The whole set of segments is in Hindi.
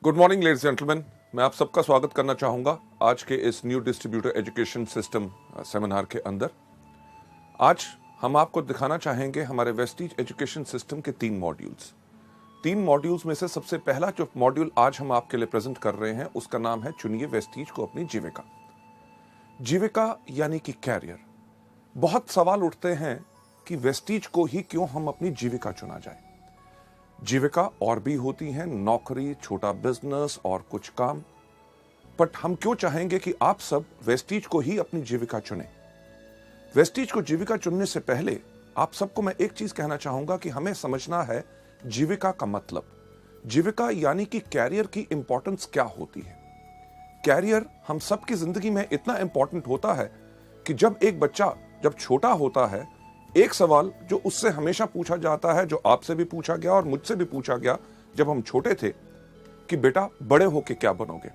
गुड मॉर्निंग लेडीज जेंटलमैन, मैं आप सबका स्वागत करना चाहूँगा आज के इस new distributor education system seminar के अंदर। आज हम आपको दिखाना चाहेंगे हमारे वेस्टीज एजुकेशन सिस्टम के तीन मॉड्यूल्स में से सबसे पहला जो मॉड्यूल आज हम आपके लिए प्रेजेंट कर रहे हैं उसका नाम है चुनिए वेस्टीज को अपनी जीविका। जीविका यानी कि कैरियर। बहुत सवाल उठते हैं कि वेस्टीज को ही क्यों हम अपनी जीविका चुना जाए। जीविका और भी होती हैं, नौकरी, छोटा बिजनेस और कुछ काम, बट हम क्यों चाहेंगे कि आप सब वेस्टीज को ही अपनी जीविका चुनें। वेस्टीज को जीविका चुनने से पहले आप सबको मैं एक चीज कहना चाहूंगा कि हमें समझना है जीविका का मतलब। जीविका यानी कि कैरियर की इंपॉर्टेंस क्या होती है। कैरियर हम सबकी जिंदगी में इतना इंपॉर्टेंट होता है कि जब एक बच्चा जब छोटा होता है, एक सवाल जो उससे हमेशा पूछा जाता है, जो आपसे भी पूछा गया और मुझसे भी पूछा गया जब हम छोटे थे, कि बेटा बड़े होके क्या बनोगे।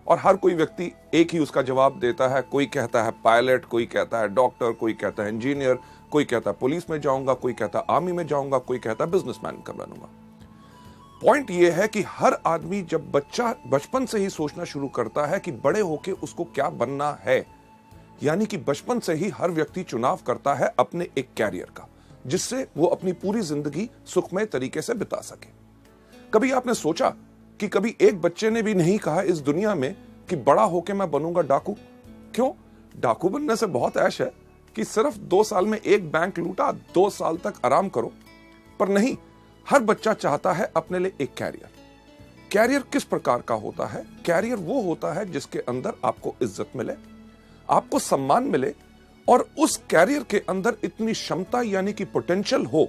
और हर कोई व्यक्ति एक ही उसका जवाब देता है। कोई कहता है पायलट, कोई कहता है डॉक्टर, कोई कहता है इंजीनियर, कोई कहता है पुलिस में जाऊंगा, कोई कहता है आर्मी में जाऊंगा, कोई कहता है बिजनेसमैन का बनूंगा। पॉइंट यह है कि हर आदमी जब बच्चा बचपन से ही सोचना शुरू करता है कि बड़े होके उसको क्या बनना है, यानी कि बचपन से ही हर व्यक्ति चुनाव करता है अपने एक कैरियर का, जिससे वो अपनी पूरी जिंदगी सुखमय तरीके से बिता सके। कभी आपने सोचा कि कभी एक बच्चे ने भी नहीं कहा इस दुनिया में कि बड़ा होके मैं बनूंगा डाकू। क्यों? डाकू बनने से बहुत ऐश है कि सिर्फ 2 साल में एक बैंक लूटा, 2 साल तक आराम करो। पर नहीं, हर बच्चा चाहता है अपने लिए एक कैरियर। कैरियर किस प्रकार का होता है? कैरियर वो होता है जिसके अंदर आपको इज्जत मिले, आपको सम्मान मिले और उस कैरियर के अंदर इतनी क्षमता यानी कि पोटेंशियल हो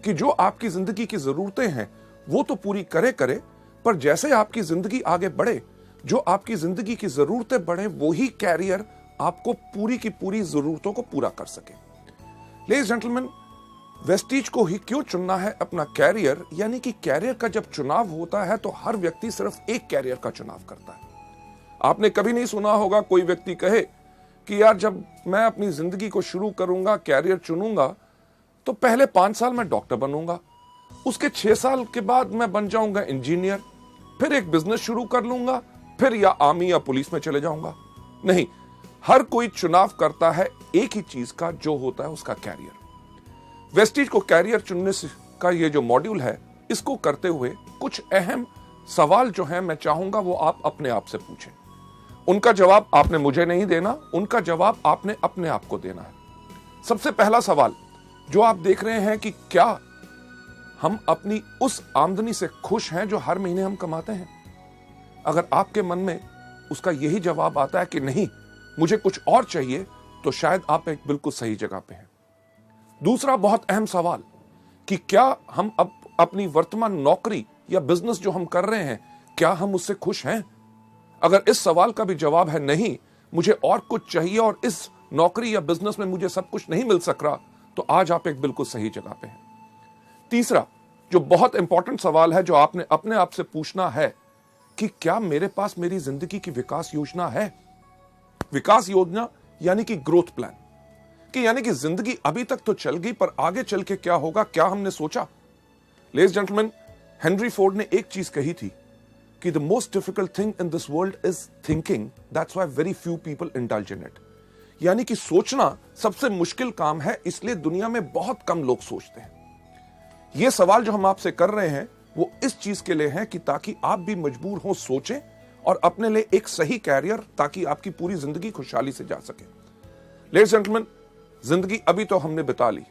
कि जो आपकी जिंदगी की जरूरतें हैं वो तो पूरी करे, पर जैसे आपकी जिंदगी आगे बढ़े, जो आपकी जिंदगी की जरूरतें बढ़े, वही कैरियर आपको पूरी की पूरी जरूरतों को पूरा कर सके। लेडीज जेंटलमैन, वेस्टीज को ही क्यों चुनना है अपना कैरियर, यानी कि कैरियर का जब चुनाव होता है तो हर व्यक्ति सिर्फ एक कैरियर का चुनाव करता है। आपने कभी नहीं सुना होगा कोई व्यक्ति कहे कि यार जब मैं अपनी जिंदगी को शुरू करूंगा, कैरियर चुनूंगा, तो पहले 5 साल मैं डॉक्टर बनूंगा, उसके 6 साल के बाद मैं बन जाऊंगा इंजीनियर, फिर एक बिजनेस शुरू कर लूंगा, फिर या आर्मी या पुलिस में चले जाऊंगा। नहीं, हर कोई चुनाव करता है एक ही चीज का, जो होता है उसका कैरियर। वेस्टीज को कैरियर चुनने का ये जो मॉड्यूल है, इसको करते हुए कुछ अहम सवाल जो है मैं चाहूंगा वो आप अपने आप से पूछें। उनका जवाब आपने मुझे नहीं देना, उनका जवाब आपने अपने आप को देना है। सबसे पहला सवाल जो आप देख रहे हैं कि क्या हम अपनी उस आमदनी से खुश हैं जो हर महीने हम कमाते हैं? अगर आपके मन में उसका यही जवाब आता है कि नहीं, मुझे कुछ और चाहिए, तो शायद आप एक बिल्कुल सही जगह पे हैं। दूसरा बहुत अहम सवाल कि क्या हम अपनी वर्तमान नौकरी या बिजनेस जो हम कर रहे हैं, क्या हम उससे खुश हैं? अगर इस सवाल का भी जवाब है नहीं, मुझे और कुछ चाहिए और इस नौकरी या बिजनेस में मुझे सब कुछ नहीं मिल सक रहा, तो आज आप एक बिल्कुल सही जगह पे हैं। तीसरा जो बहुत इंपॉर्टेंट सवाल है जो आपने अपने आप से पूछना है कि क्या मेरे पास मेरी जिंदगी की विकास योजना है? विकास योजना यानी कि ग्रोथ प्लान, कि यानी कि जिंदगी अभी तक तो चल गई, पर आगे चल के क्या होगा, क्या हमने सोचा? लेडीज जेंटलमैन, हेनरी फोर्ड ने एक चीज कही थी कि the most difficult thing in this world is thinking, that's why very few people indulge in it। यानी कि सोचना सबसे मुश्किल काम है, इसलिए दुनिया में बहुत कम लोग सोचते हैं। यह सवाल जो हम आपसे कर रहे हैं वो इस चीज के लिए है कि ताकि आप भी मजबूर हो सोचें और अपने लिए एक सही कैरियर, ताकि आपकी पूरी जिंदगी खुशहाली से जा सके। लेडीज जेंटलमैन, जिंदगी अभी तो हमने बिता ली,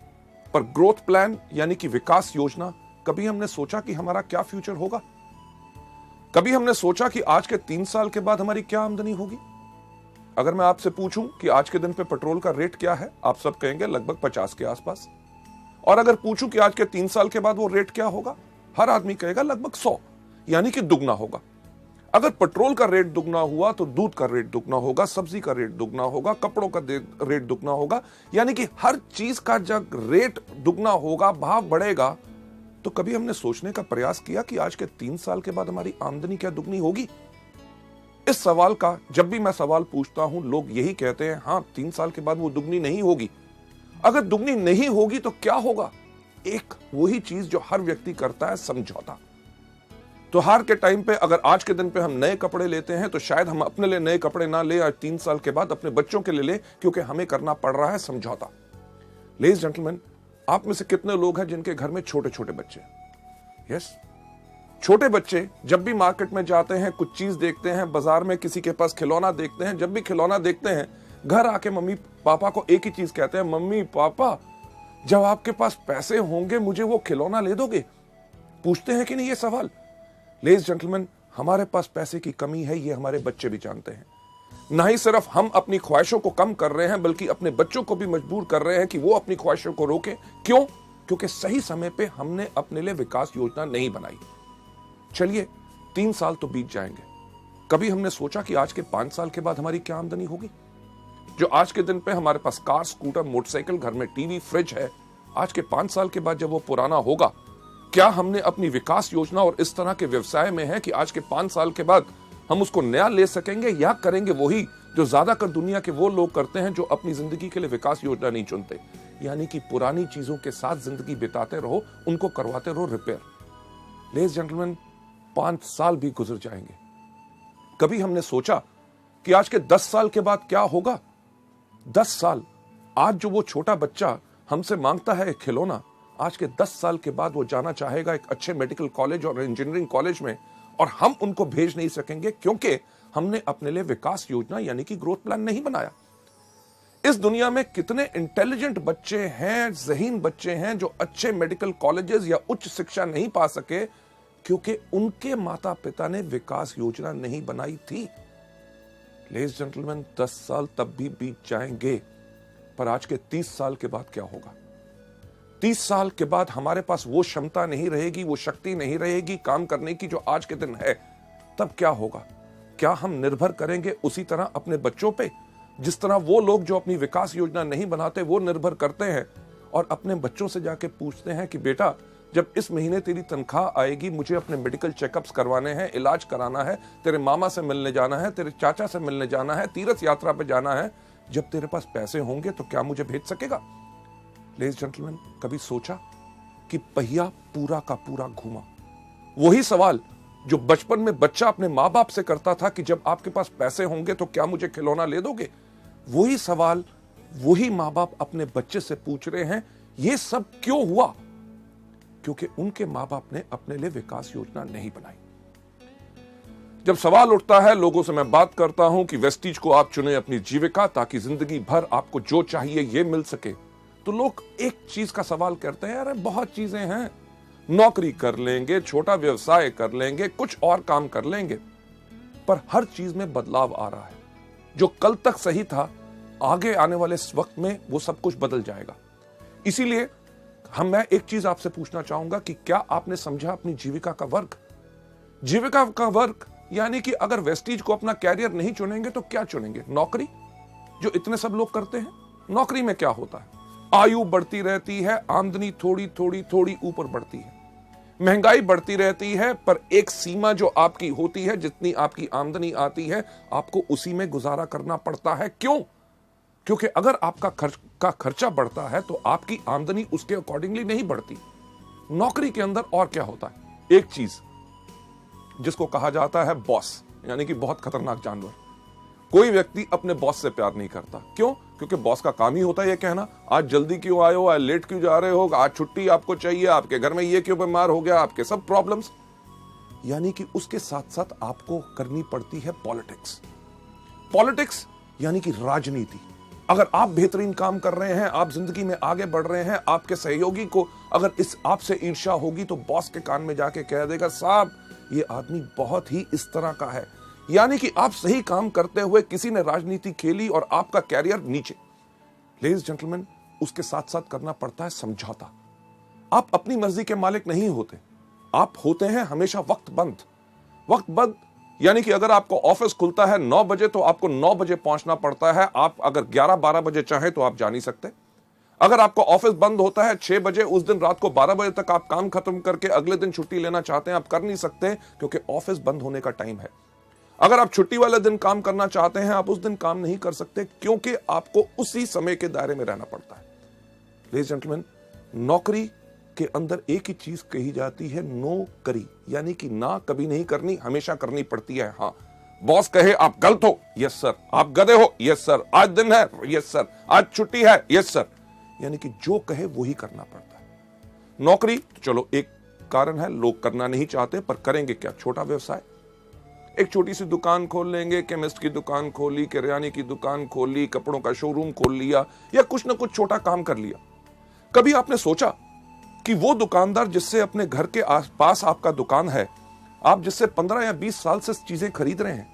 पर ग्रोथ प्लान यानी कि विकास योजना, कभी हमने सोचा कि हमारा क्या फ्यूचर होगा? कभी हमने सोचा कि आज के 3 साल के बाद हमारी क्या आमदनी होगी? अगर मैं आपसे पूछूं कि आज के दिन पे पेट्रोल का रेट क्या है, आप सब कहेंगे लगभग 50 के आसपास। और अगर पूछूं कि आज के 3 साल के बाद वो रेट क्या होगा, हर आदमी कहेगा लगभग 100, यानी कि दुगना होगा। अगर पेट्रोल का रेट दुगना हुआ तो दूध का रेट दुगना होगा, सब्जी का रेट दुगना होगा, कपड़ों का रेट दुगना होगा, यानी कि हर चीज का जब रेट दुगना होगा, भाव बढ़ेगा। तो कभी हमने सोचने का प्रयास किया कि आज के 3 साल के बाद हमारी आमदनी क्या दुगनी होगी? इस सवाल का जब भी मैं सवाल पूछता हूं, लोग यही कहते हैं, हां 3 साल के बाद वो दुगनी नहीं होगी। अगर दुगनी नहीं होगी तो क्या होगा? एक वही चीज जो हर व्यक्ति करता है, समझौता। त्योहार के टाइम पे अगर आज के दिन पे हम नए कपड़े लेते हैं तो शायद हम अपने लिए नए कपड़े ना ले, आज 3 साल के बाद अपने बच्चों के लिए ले, क्योंकि हमें करना पड़ रहा है समझौता। लेडीज जेंटलमैन, आप में से कितने लोग हैं जिनके घर में छोटे छोटे बच्चे? यस, छोटे बच्चे जब भी मार्केट में जाते हैं, कुछ चीज देखते हैं, बाजार में किसी के पास खिलौना देखते हैं, जब भी खिलौना देखते हैं घर आके मम्मी पापा को एक ही चीज कहते हैं, मम्मी पापा जब आपके पास पैसे होंगे मुझे वो खिलौना ले दोगे? पूछते हैं कि नहीं ये सवाल? लेडीज जेंटलमैन, हमारे पास पैसे की कमी है, ये हमारे बच्चे भी जानते हैं। ना ही सिर्फ हम अपनी ख्वाहिशों को कम कर रहे हैं, बल्कि अपने बच्चों को भी मजबूर कर रहे हैं कि वो अपनी ख्वाहिशों को रोके। क्यों? क्योंकि सही समय पे हमने अपने लिए विकास योजना नहीं बनाई। चलिए 3 साल तो बीत जाएंगे, कभी हमने सोचा कि आज के 5 साल के बाद हमारी क्या आमदनी होगी? जो आज के दिन पे हमारे पास कार, स्कूटर, मोटरसाइकिल, घर में टीवी, फ्रिज है, आज के 5 साल के बाद जब वो पुराना होगा, क्या हमने अपनी विकास योजना और इस तरह के व्यवसाय में है कि आज के 5 साल के बाद हम उसको नया ले सकेंगे, या करेंगे वही जो ज्यादातर दुनिया के वो लोग करते हैं जो अपनी जिंदगी के लिए विकास योजना नहीं चुनते, यानी कि पुरानी चीजों के साथ जिंदगी बिताते रहो, उनको करवाते रहो रिपेयर। लेडीज जेंटलमैन, 5 साल भी गुजर जाएंगे, कभी हमने सोचा कि आज के 10 साल के बाद क्या होगा? 10 साल, आज जो वो छोटा बच्चा हमसे मांगता है खिलौना, आज के 10 साल के बाद वो जाना चाहेगा एक अच्छे मेडिकल कॉलेज और इंजीनियरिंग कॉलेज में, और हम उनको भेज नहीं सकेंगे क्योंकि हमने अपने लिए विकास योजना यानी कि ग्रोथ प्लान नहीं बनाया। इस दुनिया में कितने इंटेलिजेंट बच्चे हैं, ज़हीन बच्चे हैं जो अच्छे मेडिकल कॉलेजेस या उच्च शिक्षा नहीं पा सके क्योंकि उनके माता पिता ने विकास योजना नहीं बनाई थी। लेडीज जेंटलमैन, 10 साल तब भी बीत जाएंगे, पर आज के 30 साल के बाद क्या होगा? 30 साल के बाद हमारे पास वो क्षमता नहीं रहेगी, वो शक्ति नहीं रहेगी काम करने की जो आज के दिन है। तब क्या होगा? क्या हम निर्भर करेंगे उसी तरह अपने बच्चों पे, जिस तरह वो लोग जो अपनी विकास योजना नहीं बनाते वो निर्भर करते हैं और अपने बच्चों से जाके पूछते हैं कि बेटा जब इस महीने तेरी तनख्वाह आएगी, मुझे अपने मेडिकल चेकअप्स करवाने हैं, इलाज कराना है, तेरे मामा से मिलने जाना है, तेरे चाचा से मिलने जाना है, तीर्थ यात्रा पे जाना है, जब तेरे पास पैसे होंगे तो क्या मुझे भेज सकेगा? लेडीज जेंटलमैन, कभी सोचा कि पहिया पूरा का पूरा घूमा? वही सवाल जो बचपन में बच्चा अपने माँ बाप से करता था कि जब आपके पास पैसे होंगे तो क्या मुझे खिलौना ले दोगे, वही सवाल वही माँ बाप अपने बच्चे से पूछ रहे हैं। ये सब क्यों हुआ? क्योंकि उनके माँ बाप ने अपने लिए विकास योजना नहीं बनाई। जब सवाल उठता है, लोगों से मैं बात करता हूं कि वेस्टीज को आप चुने अपनी जीविका ताकि जिंदगी भर आपको जो चाहिए ये मिल सके, तो लोग एक चीज का सवाल करते हैं, अरे बहुत चीजें हैं, नौकरी कर लेंगे, छोटा व्यवसाय कर लेंगे, कुछ और काम कर लेंगे, पर हर चीज में बदलाव आ रहा है। जो कल तक सही था, आगे आने वाले वक्त में वो सब कुछ बदल जाएगा। इसीलिए मैं एक चीज आपसे पूछना चाहूंगा कि क्या आपने समझा अपनी जीविका का वर्ग? जीविका का वर्ग यानी कि अगर वेस्टीज को अपना कैरियर नहीं चुनेंगे तो क्या चुनेंगे? नौकरी, जो इतने सब लोग करते हैं। नौकरी में क्या होता है? आयु बढ़ती रहती है, आमदनी थोड़ी थोड़ी थोड़ी ऊपर बढ़ती है, महंगाई बढ़ती रहती है, पर एक सीमा जो आपकी होती है, जितनी आपकी आमदनी आती है आपको उसी में गुजारा करना पड़ता है। क्यों? क्योंकि अगर आपका खर्चा बढ़ता है तो आपकी आमदनी उसके अकॉर्डिंगली नहीं बढ़ती। नौकरी के अंदर और क्या होता है? एक चीज जिसको कहा जाता है बॉस, यानी कि बहुत खतरनाक जानवर। कोई व्यक्ति अपने बॉस से प्यार नहीं करता। क्यों? क्योंकि बॉस का काम ही होता है ये कहना, आज जल्दी क्यों आए हो, आज लेट क्यों जा रहे हो, आज छुट्टी आपको चाहिए, आपके घर में ये क्यों बीमार हो गया, आपके सब प्रॉब्लम्स। यानी कि उसके साथ साथ आपको करनी पड़ती है पॉलिटिक्स। पॉलिटिक्स यानी कि राजनीति। अगर आप बेहतरीन काम कर रहे हैं, आप जिंदगी में आगे बढ़ रहे हैं, आपके सहयोगी को अगर इस आपसे ईर्ष्या होगी तो बॉस के कान में जाके कह देगा, साहब ये आदमी बहुत ही इस तरह का है। यानी कि आप सही काम करते हुए किसी ने राजनीति खेली और आपका कैरियर नीचे। लेडीज जेंटलमैन, उसके साथ साथ करना पड़ता है समझौता। आप अपनी मर्जी के मालिक नहीं होते, आप होते हैं हमेशा वक्त बंद। यानी कि अगर आपको ऑफिस खुलता है 9 बजे तो आपको 9 बजे पहुंचना पड़ता है। आप अगर 11-12 बजे चाहें तो आप जा नहीं सकते। अगर आपको ऑफिस बंद होता है 6 बजे, उस दिन रात को 12 बजे तक आप काम खत्म करके अगले दिन छुट्टी लेना चाहते हैं, आप कर नहीं सकते, क्योंकि ऑफिस बंद होने का टाइम है। अगर आप छुट्टी वाले दिन काम करना चाहते हैं, आप उस दिन काम नहीं कर सकते, क्योंकि आपको उसी समय के दायरे में रहना पड़ता है। लेडीज जेंटलमैन, नौकरी के अंदर एक ही चीज कही जाती है, नो करी, यानी कि ना कभी नहीं करनी, हमेशा करनी पड़ती है। हाँ, बॉस कहे आप गलत हो, यस सर। आप गधे हो, यस सर। आज दिन है, यस सर। आज छुट्टी है, यस सर। यानी कि जो कहे वो ही करना पड़ता है। नौकरी तो चलो एक कारण है, लोग करना नहीं चाहते, पर करेंगे क्या? छोटा व्यवसाय, एक छोटी सी दुकान खोल लेंगे, केमिस्ट की दुकान खोली, किराने की दुकान खोली, कपड़ों का शोरूम खोल लिया, या कुछ ना कुछ छोटा काम कर लिया। कभी आपने सोचा कि वो दुकानदार जिससे अपने घर के आसपास आपका दुकान है, आप जिससे 15 या 20 साल से चीजें खरीद रहे हैं,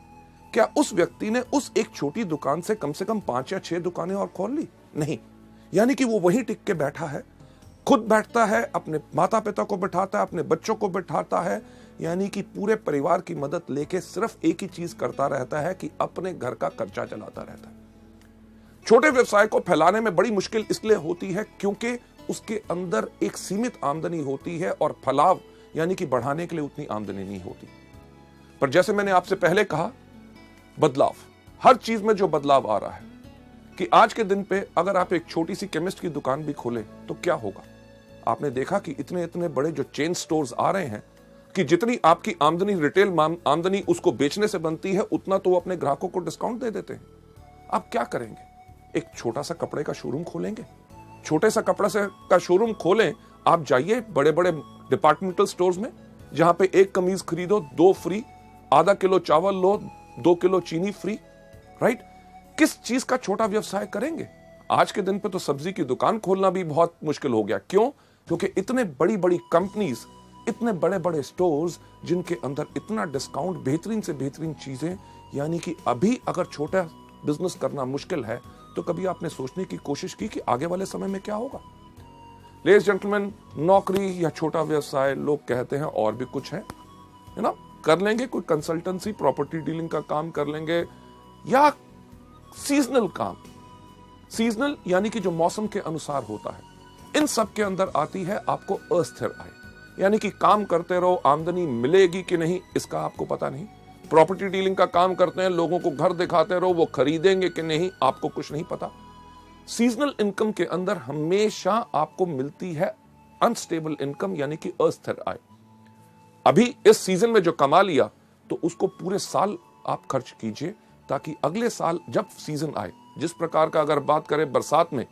क्या उस व्यक्ति ने उस एक छोटी दुकान से कम 5 या 6 दुकानें और खोल ली? नहीं। यानी कि वो वहीं टिक के बैठा है, खुद बैठता है, अपने माता पिता को बिठाता है, अपने बच्चों को बिठाता है, यानी कि पूरे परिवार की मदद लेके सिर्फ एक ही चीज करता रहता है कि अपने घर का खर्चा चलाता रहता है। छोटे व्यवसाय को फैलाने में बड़ी मुश्किल इसलिए होती है क्योंकि उसके अंदर एक सीमित आमदनी होती है और फलाव यानी कि बढ़ाने के लिए उतनी आमदनी नहीं होती। पर जैसे मैंने आपसे पहले कहा, बदलाव, हर चीज में जो बदलाव आ रहा है कि आज के दिन पे अगर आप एक छोटी सी केमिस्ट की दुकान भी खोले तो क्या होगा? आपने देखा कि इतने इतने बड़े जो चेन स्टोर्स आ रहे हैं कि जितनी आपकी आमदनी, रिटेल आमदनी उसको बेचने से बनती है, उतना तो वो अपने ग्राहकों को डिस्काउंट दे देते हैं। आप क्या करेंगे? एक छोटा सा कपड़े का शोरूम खोलेंगे। छोटे सा कपड़ा से का शोरूम खोलें, आप जाइए बड़े बड़े डिपार्टमेंटल स्टोर्स में, जहां पे एक कमीज खरीदो 2 फ्री, आधा किलो चावल लो 2 किलो चीनी फ्री, राइट? किस चीज का छोटा व्यवसाय करेंगे? आज के दिन पे तो सब्जी की दुकान खोलना भी बहुत मुश्किल हो गया। क्यों? क्योंकि इतने बड़ी बड़ी कंपनीज, इतने बड़े बड़े स्टोर्स जिनके अंदर इतना डिस्काउंट, बेहतरीन से बेहतरीन चीजें, यानी कि अभी अगर छोटा बिजनेस करना मुश्किल है तो कभी आपने सोचने की कोशिश की कि आगे वाले समय में क्या होगा? लेडीज जेंटलमैन, नौकरी या छोटा व्यवसाय, लोग कहते हैं और भी कुछ है ना, कर लेंगे, कोई कंसल्टेंसी, प्रॉपर्टी डीलिंग का काम कर लेंगे, या सीजनल काम। सीजनल यानी कि जो मौसम के अनुसार होता है। इन सब के अंदर आती है आपको अस्थिर आय, यानी कि काम करते रहो, आमदनी मिलेगी कि नहीं इसका आपको पता नहीं। प्रॉपर्टी डीलिंग का काम करते हैं, लोगों को घर दिखाते रहो, वो खरीदेंगे कि नहीं आपको कुछ नहीं पता। सीजनल इनकम के अंदर हमेशा आपको मिलती है अनस्टेबल इनकम, यानी कि अस्थिर आय। अभी इस सीजन में जो कमा लिया तो उसको पूरे साल आप खर्च कीजिए, ताकि अगले साल जब सीजन आए, जिस प्रकार का अगर बात करें बरसात में,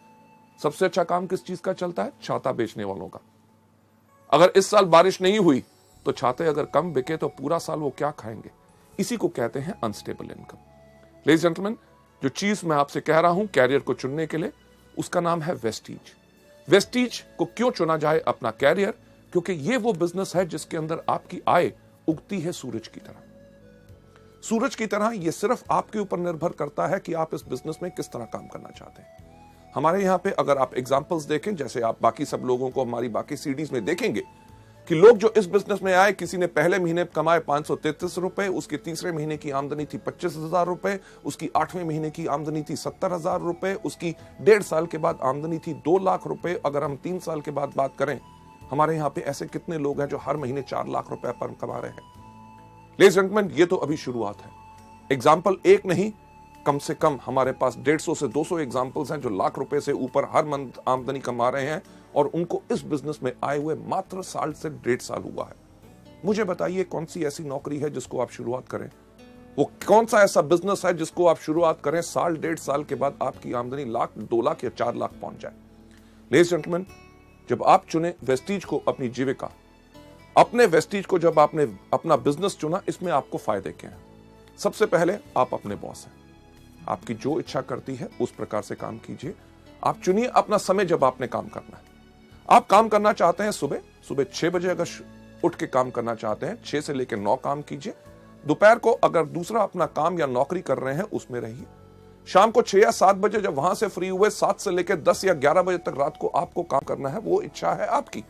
सबसे अच्छा काम किस चीज का चलता है? छाता बेचने वालों का। अगर इस साल बारिश नहीं हुई तो छाते अगर कम बिके तो पूरा साल वो क्या खाएंगे? इसी को कहते हैं अनस्टेबल इनकम। लेडीज जेंटलमैन, जो चीज मैं आपसे कह रहा हूं कैरियर को चुनने के लिए, उसका नाम है वेस्टीज। वेस्टीज को क्यों चुना जाए अपना कैरियर? क्योंकि ये वो बिजनेस है जिसके अंदर आपकी आय उगती है सूरज की तरह। सूरज की तरह ये सिर्फ आपके ऊपर निर्भर करता है कि आप इस बिजनेस में किस तरह काम करना चाहते हैं। हमारे यहाँ पे अगर आप एग्जाम्पल्स देखें, जैसे आप बाकी सब लोगों को हमारी बाकी सीडीज में देखेंगे कि लोग जो इस बिजनेस में आए, किसी ने पहले महीने कमाए 533 रुपए, उसके तीसरे महीने की आमदनी थी 25,000 रुपए, उसकी 8वें महीने की आमदनी थी 70,000 रुपए, उसकी 1.5 साल के बाद आमदनी थी 2 लाख रुपए। अगर हम 3 साल के बाद बात करें, हमारे यहाँ पे ऐसे कितने लोग हैं जो हर महीने 4 लाख रुपए पर कमा रहे हैं। लेडीज एंड जेंटलमैन, ये तो अभी शुरुआत है। एग्जाम्पल एक नहीं, कम से कम हमारे पास 150 से 200 एग्जाम्पल्स हैं जो लाख रुपए से ऊपर हर मंथ आमदनी कमा रहे हैं, और उनको इस बिजनेस में आए हुए मात्र साल से 1.5 साल हुआ है। मुझे बताइए कौन सी ऐसी नौकरी है जिसको आप शुरुआत करें, वो कौन सा ऐसा बिजनेस है जिसको आप शुरुआत करें, साल 1.5 साल के बाद आपकी आमदनी लाख, 2 लाख या 4 लाख पहुंच जाए। लेडीज जेंटलमैन, जब आप चुने वेस्टीज को अपनी जीविका, अपने वेस्टीज को जब आपने अपना बिजनेस चुना, इसमें आपको फायदे क्या हैं? सबसे पहले आप अपने बॉस हैं। आपकी जो इच्छा करती है उस प्रकार से काम कीजिए। आप चुनिए अपना समय जब आपने काम करना है। आप काम करना चाहते हैं सुबह 6 बजे अगर उठ के काम करना चाहते हैं, 6 से लेकर 9 काम कीजिए। दोपहर को अगर दूसरा अपना काम या नौकरी कर रहे हैं उसमें रहिए। शाम को 6 या 7 बजे जब वहां से फ्री हुए, 7 से लेकर 10 या 11 बजे तक रात को आपको काम करना है, वो इच्छा है आपकी।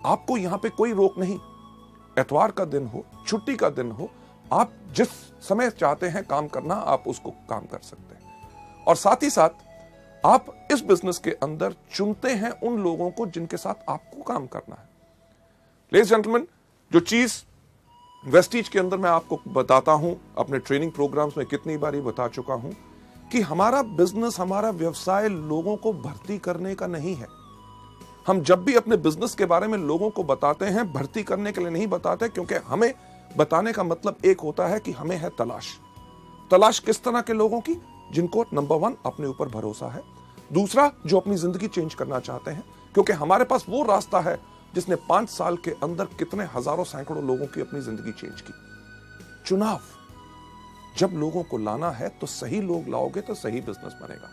आपको यहां पे कोई रोक नहीं। एतवार का दिन हो, छुट्टी का दिन हो, आप जिस समय चाहते हैं काम करना, आप उसको काम कर सकते हैं। और साथ ही साथ आप इस बिजनेस के अंदर चुनते हैं उन लोगों को जिनके साथ आपको काम करना है। लेडीज जेंटलमैन, जो चीज वेस्टीज के अंदर मैं आपको बताता हूं, अपने ट्रेनिंग प्रोग्राम्स में कितनी बारी बता चुका हूं कि हमारा बिजनेस, हमारा व्यवसाय लोगों को भर्ती करने का नहीं है। हम जब भी अपने बिजनेस के बारे में लोगों को बताते हैं, भर्ती करने के लिए नहीं बताते, क्योंकि हमें बताने का मतलब एक होता है कि हमें है तलाश किस तरह के लोगों की, जिनको नंबर 1 अपने ऊपर भरोसा है, दूसरा जो अपनी जिंदगी चेंज करना चाहते हैं, क्योंकि हमारे पास वो रास्ता है जिसने 5 साल के अंदर कितने हजारों सैकड़ों लोगों की अपनी जिंदगी चेंज की। चुनाव, जब लोगों को लाना है तो सही लोग लाओगे तो सही बिजनेस बनेगा।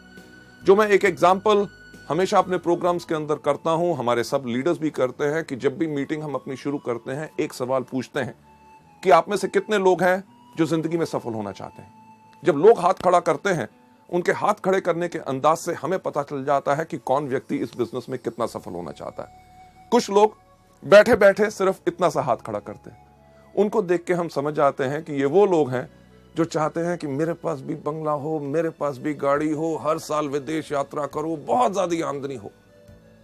जो मैं एक एग्जांपल हमेशा अपने प्रोग्राम्स के अंदर करता हूं, हमारे सब लीडर्स भी करते हैं, कि जब भी मीटिंग हम अपनी शुरू करते हैं एक सवाल पूछते हैं कि आप में से कितने लोग हैं जो जिंदगी में सफल होना चाहते हैं। जब लोग हाथ खड़ा करते हैं, उनके हाथ खड़े करने के अंदाज से हमें पता चल जाता है कि कौन व्यक्ति इस बिजनेस में कितना सफल होना चाहता है। कुछ लोग बैठे बैठे सिर्फ इतना सा हाथ खड़ा करते हैं, उनको देख के हम समझ जाते हैं कि ये वो लोग हैं जो चाहते हैं कि मेरे पास भी बंगला हो, मेरे पास भी गाड़ी हो, हर साल विदेश यात्रा करो, बहुत ज्यादा आमदनी हो।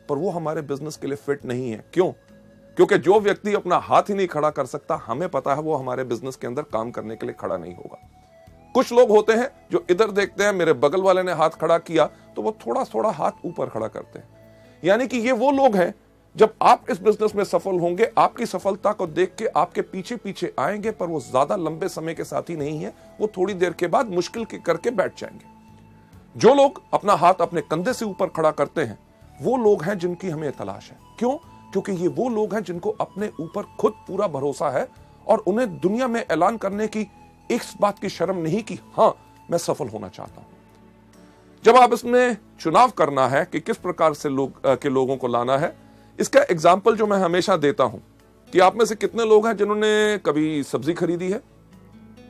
पर वो हमारे बिजनेस के लिए फिट नहीं है। क्यों? क्योंकि जो व्यक्ति अपना हाथ ही नहीं खड़ा कर सकता, हमें पता है वो हमारे बिजनेस के अंदर काम करने के लिए खड़ा नहीं होगा। कुछ लोग होते हैं जो इधर देखते हैं, मेरे बगल वाले ने हाथ खड़ा किया तो वो थोड़ा थोड़ा हाथ ऊपर खड़ा करते हैं। यानी कि ये वो लोग हैं, जब आप इस बिजनेस में सफल होंगे, आपकी सफलता को देख के आपके पीछे पीछे आएंगे, पर वो ज्यादा लंबे समय के साथी नहीं है, वो थोड़ी देर के बाद मुश्किल के करके बैठ जाएंगे। जो लोग अपना हाथ अपने कंधे से ऊपर खड़ा करते हैं, वो लोग हैं जिनकी हमें तलाश है। क्यों? क्योंकि ये वो लोग हैं जिनको अपने ऊपर खुद पूरा भरोसा है और उन्हें दुनिया में ऐलान करने की इस बात की शर्म नहीं कि हां, मैं सफल होना चाहता हूं। जब आप इसमें चुनाव करना है कि किस प्रकार से लोगों को लाना है, इसका एग्जाम्पल जो मैं हमेशा देता हूं कि आप में से कितने लोग हैं जिन्होंने कभी सब्जी खरीदी है,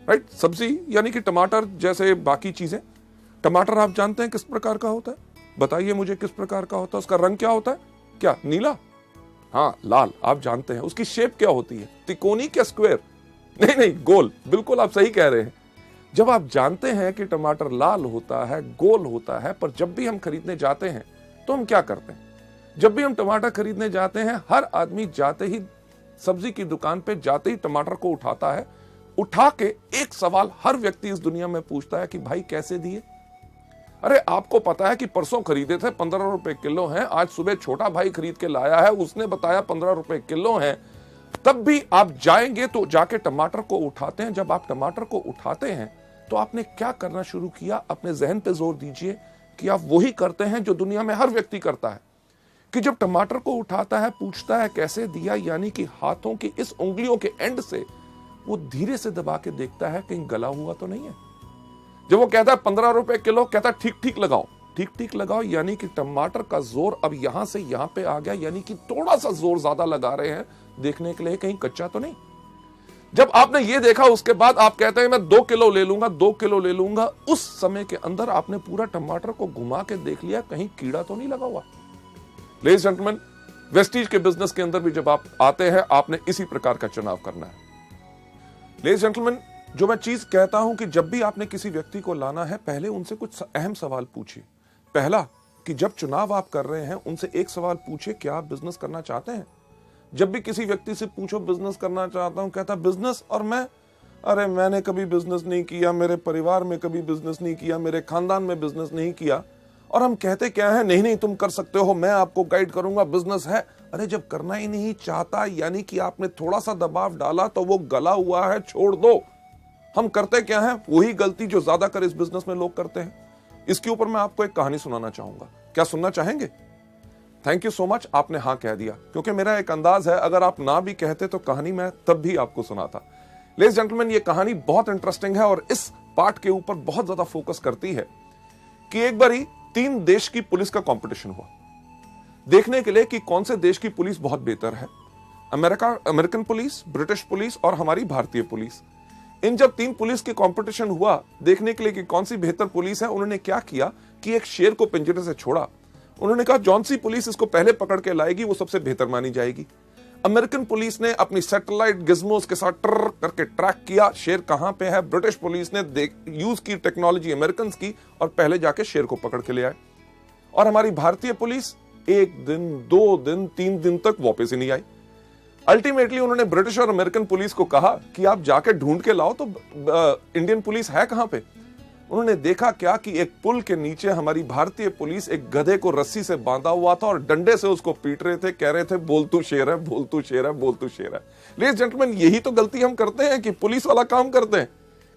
राइट? सब्जी यानी कि टमाटर जैसे बाकी चीजें। टमाटर आप जानते हैं किस प्रकार का होता है? बताइए मुझे किस प्रकार का होता है? उसका रंग क्या होता है? क्या नीला? हाँ, लाल। आप जानते हैं। उसकी शेप क्या होती है? त्रिकोणी क्या स्क्वायर? नहीं, गोल। बिल्कुल आप सही कह रहे हैं। जब आप जानते हैं कि टमाटर लाल होता है, गोल होता है, पर जब भी हम खरीदने जाते हैं तो हम क्या करते हैं? जब भी हम टमाटर खरीदने जाते हैं, हर आदमी जाते ही सब्जी की दुकान पे जाते ही टमाटर को उठाता है। उठा के एक सवाल हर व्यक्ति इस दुनिया में पूछता है कि भाई कैसे दिए? अरे आपको पता है कि परसों खरीदे थे 15 रुपए किलो हैं, आज सुबह छोटा भाई खरीद के लाया है, उसने बताया 15 रुपए किलो हैं। तब भी आप जाएंगे तो जाके टमाटर को उठाते हैं। जब आप टमाटर को उठाते हैं तो आपने क्या करना शुरू किया? अपने जहन पे जोर दीजिए कि आप वही करते हैं जो दुनिया में हर व्यक्ति करता है, कि जब टमाटर को उठाता है पूछता है कैसे दिया, यानी कि हाथों की इस उंगलियों के एंड से वो धीरे से दबा के देखता है कहीं गला हुआ तो नहीं है। जब वो कहता है 15 रुपए किलो, कहता है ठीक ठीक लगाओ, ठीक ठीक लगाओ, यानी कि टमाटर का जोर अब यहां से यहां पे आ गया, यानी कि थोड़ा सा जोर ज्यादा लगा रहे हैं देखने के लिए कहीं कच्चा तो नहीं। जब आपने ये देखा उसके बाद आप कहते हैं मैं 2 किलो ले लूंगा, 2 किलो ले लूंगा। उस समय के अंदर आपने पूरा टमाटर को घुमा के देख लिया कहीं कीड़ा तो नहीं लगा हुआ। लेडीज एंड जेंटलमैन, वेस्टीज के बिजनेस के अंदर भी जब आप आते हैं, आपने इसी प्रकार का चुनाव करना है। लेडीज एंड जेंटलमैन, जो मैं चीज कहता हूं कि जब भी आपने किसी व्यक्ति को लाना है, पहले उनसे कुछ अहम सवाल पूछिए। पहला, कि जब चुनाव आप कर रहे हैं उनसे एक सवाल पूछिए, क्या आप बिजनेस करना चाहते हैं? जब भी किसी व्यक्ति से पूछो बिजनेस करना चाहता हूं, कहता बिजनेस और मैं, अरे मैंने कभी बिजनेस नहीं किया, मेरे परिवार में कभी बिजनेस नहीं किया, मेरे खानदान में बिजनेस नहीं किया। और हम कहते क्या है? नहीं तुम कर सकते हो, मैं आपको गाइड करूंगा, बिजनेस है। अरे जब करना ही नहीं चाहता, यानी कि आपने थोड़ा सा दबाव डाला तो वो गला हुआ है, छोड़ दो। हम करते क्या है? वही गलती जो ज्यादातर इस बिजनेस में लोग करते हैं। इसके ऊपर मैं आपको एक कहानी सुनाना चाहूंगा। क्या सुनना चाहेंगे? थैंक यू सो मच, आपने हाँ कह दिया, क्योंकि मेरा एक अंदाज है अगर आप ना भी कहते तो कहानी मैं तब भी आपको सुनाता। लेडीज जेंटलमैन, ये कहानी बहुत इंटरेस्टिंग है और इस पार्ट के ऊपर बहुत ज्यादा फोकस करती है कि एक बारी 3 देश की पुलिस का कंपटीशन हुआ, देखने के लिए कि कौन से देश की पुलिस बहुत बेहतर है। अमेरिकन पुलिस, ब्रिटिश पुलिस और हमारी भारतीय पुलिस। इन जब 3 पुलिस के कंपटीशन हुआ देखने के लिए कि कौन सी बेहतर पुलिस है, उन्होंने क्या किया कि एक शेर को पिंजरे से छोड़ा। उन्होंने कहा जौन सी पुलिस इसको पहले पकड़ के लाएगी वो सबसे बेहतर मानी जाएगी। अमेरिकन पुलिस ने अपनी सैटेलाइट गिज्मोस के साथ ट्र करके ट्रैक किया शेर कहां पे है। ब्रिटिश पुलिस ने यूज की टेक्नोलॉजी अमेरिकन की और पहले जाके शेर को पकड़ के ले आए। और हमारी भारतीय पुलिस 1 दिन, 2 दिन, 3 दिन तक वापस ही नहीं आई। अल्टीमेटली उन्होंने ब्रिटिश और अमेरिकन पुलिस को कहा कि आप जाके ढूंढ के लाओ तो इंडियन पुलिस है कहां पे। उन्होंने देखा क्या कि एक पुल के नीचे हमारी भारतीय पुलिस एक गधे को रस्सी से बांधा हुआ था और डंडे से उसको पीट रहे थे, कह रहे थे बोल तू शेर है, बोल तू शेर है, बोल तू शेर है। लेडीज जेंटलमैन, यही तो गलती हम करते हैं कि पुलिस वाला काम करते हैं